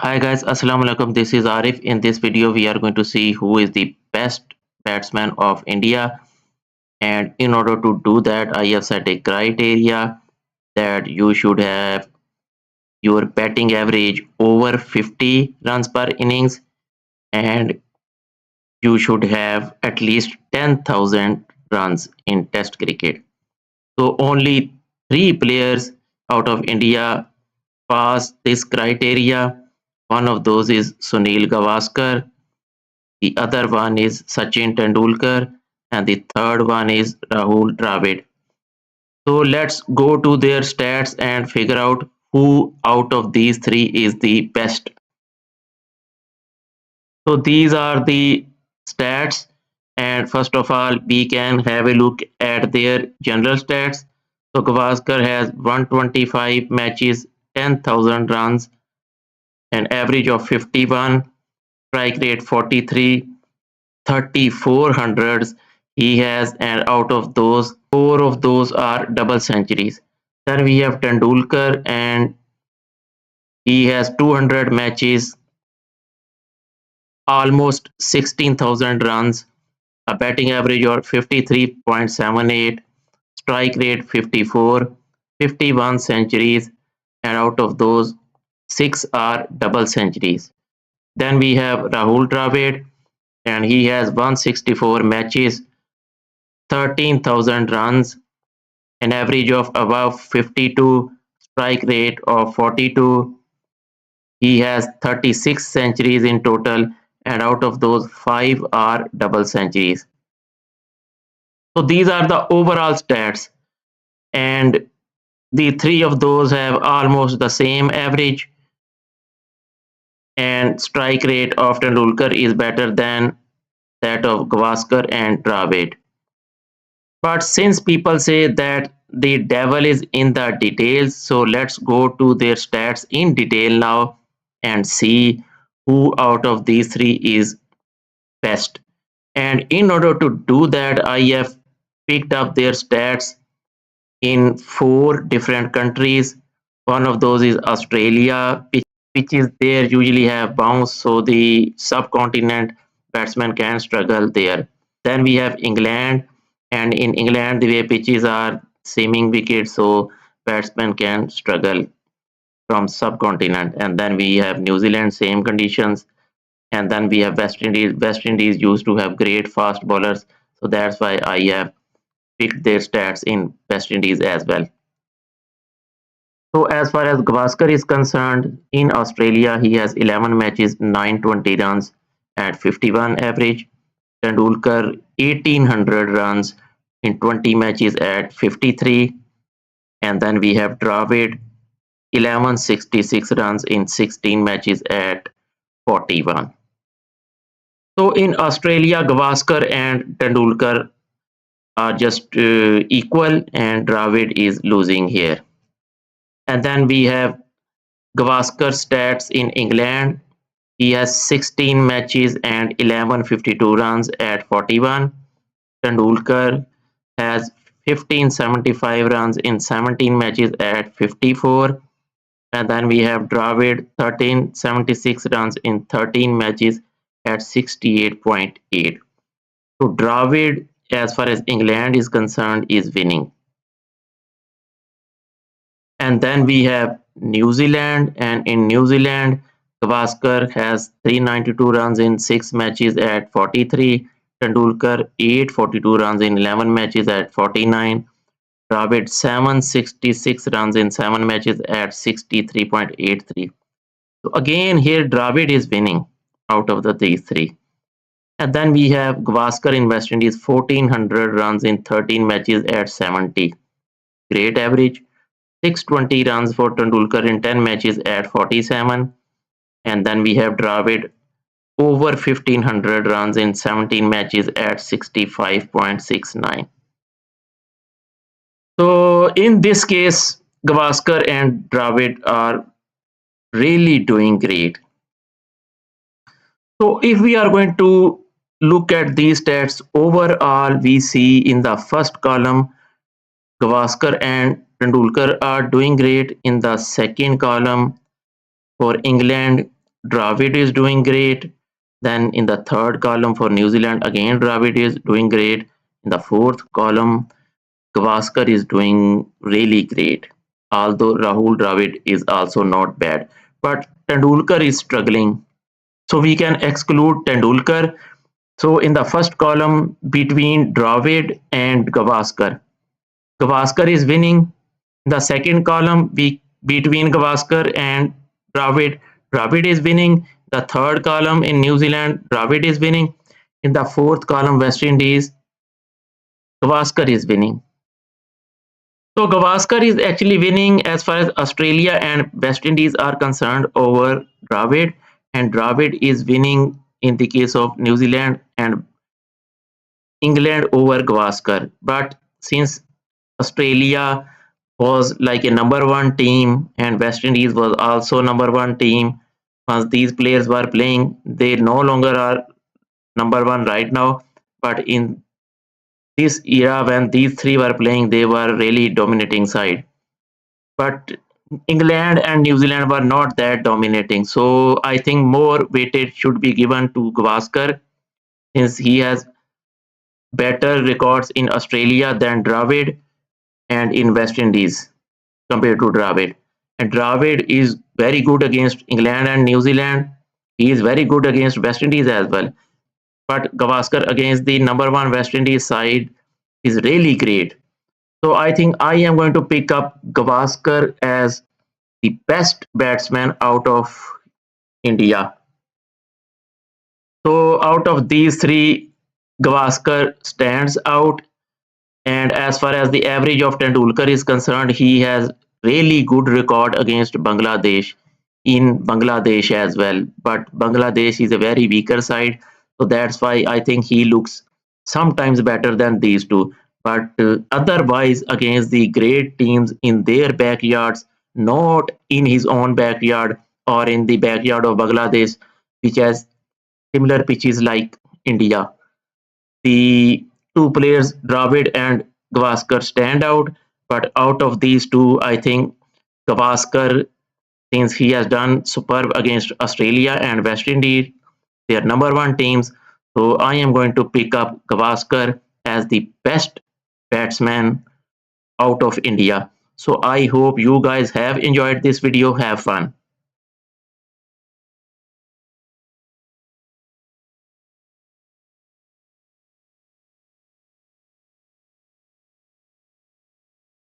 Hi guys, Assalamu alaikum. This is Arif. In this video, we are going to see who is the best batsman of India. And in order to do that, I have set a criteria that you should have your batting average over 50 runs per innings, and you should have at least 10,000 runs in Test cricket. So only three players out of India pass this criteria. One of those is Sunil Gavaskar. The other one is Sachin Tendulkar, and the third one is Rahul Dravid. So let's go to their stats and figure out who out of these three is the best. So these are the stats, and first of all, we can have a look at their general stats. So Gavaskar has 125 matches, 10,000 runs, an average of 51, strike rate 43, 34 hundreds he has, and out of those, four of those are double centuries. Then we have Tendulkar, and he has 200 matches, almost 16,000 runs, a batting average of 53.78, strike rate 54, 51 centuries, and out of those, six are double centuries. Then we have Rahul Dravid, and he has 164 matches, 13,000 runs, an average of above 52, strike rate of 42. He has 36 centuries in total, and out of those, 5 are double centuries. So these are the overall stats, and the three of those have almost the same average, and strike rate of Tendulkar is better than that of Gavaskar and Dravid. But since people say that the devil is in the details, so let's go to their stats in detail now and see who out of these three is best. And in order to do that, I have picked up their stats in four different countries. One of those is Australia. Pitches there usually have bounce, so the subcontinent batsmen can struggle there. Then we have England, and in England, the way pitches are seaming wickets, so batsmen can struggle from subcontinent. And then we have New Zealand, same conditions. And then we have West Indies. West Indies used to have great fast bowlers, so that's why I have picked their stats in West Indies as well. So as far as Gavaskar is concerned, in Australia he has 11 matches, 920 runs at 51 average. Tendulkar 1800 runs in 20 matches at 53, and then we have Dravid 1166 runs in 16 matches at 41. So in Australia, Gavaskar and Tendulkar are just equal, and Dravid is losing here. And then we have Gavaskar stats in England. He has 16 matches and 1152 runs at 41. Tendulkar has 1575 runs in 17 matches at 54. And then we have Dravid 1376 runs in 13 matches at 68.8. So Dravid, as far as England is concerned, is winning. And then we have New Zealand, and in New Zealand, Gavaskar has 392 runs in 6 matches at 43. Tendulkar 842 runs in 11 matches at 49. Dravid 766 runs in 7 matches at 63.83. So again here Dravid is winning out of these three. And then we have Gavaskar in West Indies 1400 runs in 13 matches at 70. Great average. 620 runs for Tendulkar in 10 matches at 47. And then we have Dravid over 1500 runs in 17 matches at 65.69. So in this case, Gavaskar and Dravid are really doing great. So if we are going to look at these stats overall, we see in the first column, Gavaskar and Tendulkar are doing great. In the second column, for England, Dravid is doing great. Then in the third column for New Zealand, again Dravid is doing great. In the fourth column, Gavaskar is doing really great. Although Rahul Dravid is also not bad. But Tendulkar is struggling. So we can exclude Tendulkar. So in the first column between Dravid and Gavaskar, Gavaskar is winning. The second column between Gavaskar and Dravid, Dravid is winning. The third column in New Zealand, Dravid is winning. In the fourth column, West Indies, Gavaskar is winning. So Gavaskar is actually winning as far as Australia and West Indies are concerned over Dravid, and Dravid is winning in the case of New Zealand and England over Gavaskar. But since Australia was like a number one team and West Indies was also number one team, once these players were playing, they no longer are number one right now. But in this era, when these three were playing, they were really dominating side. But England and New Zealand were not that dominating. So I think more weightage should be given to Gavaskar since he has better records in Australia than Dravid and in West Indies compared to Dravid. And Dravid is very good against England and New Zealand. He is very good against West Indies as well. But Gavaskar against the number one West Indies side is really great. So I think I am going to pick up Gavaskar as the best batsman out of India. So out of these three, Gavaskar stands out. And as far as the average of Tendulkar is concerned, he has really good record against Bangladesh in Bangladesh as well. But Bangladesh is a very weaker side, so that's why I think he looks sometimes better than these two. But otherwise, against the great teams in their backyards, not in his own backyard or in the backyard of Bangladesh, which has similar pitches like India. The two players, Dravid and Gavaskar, stand out. But out of these two, I think Gavaskar, since he has done superb against Australia and West Indies, their number one teams. So I am going to pick up Gavaskar as the best batsman out of India. So I hope you guys have enjoyed this video. Have fun.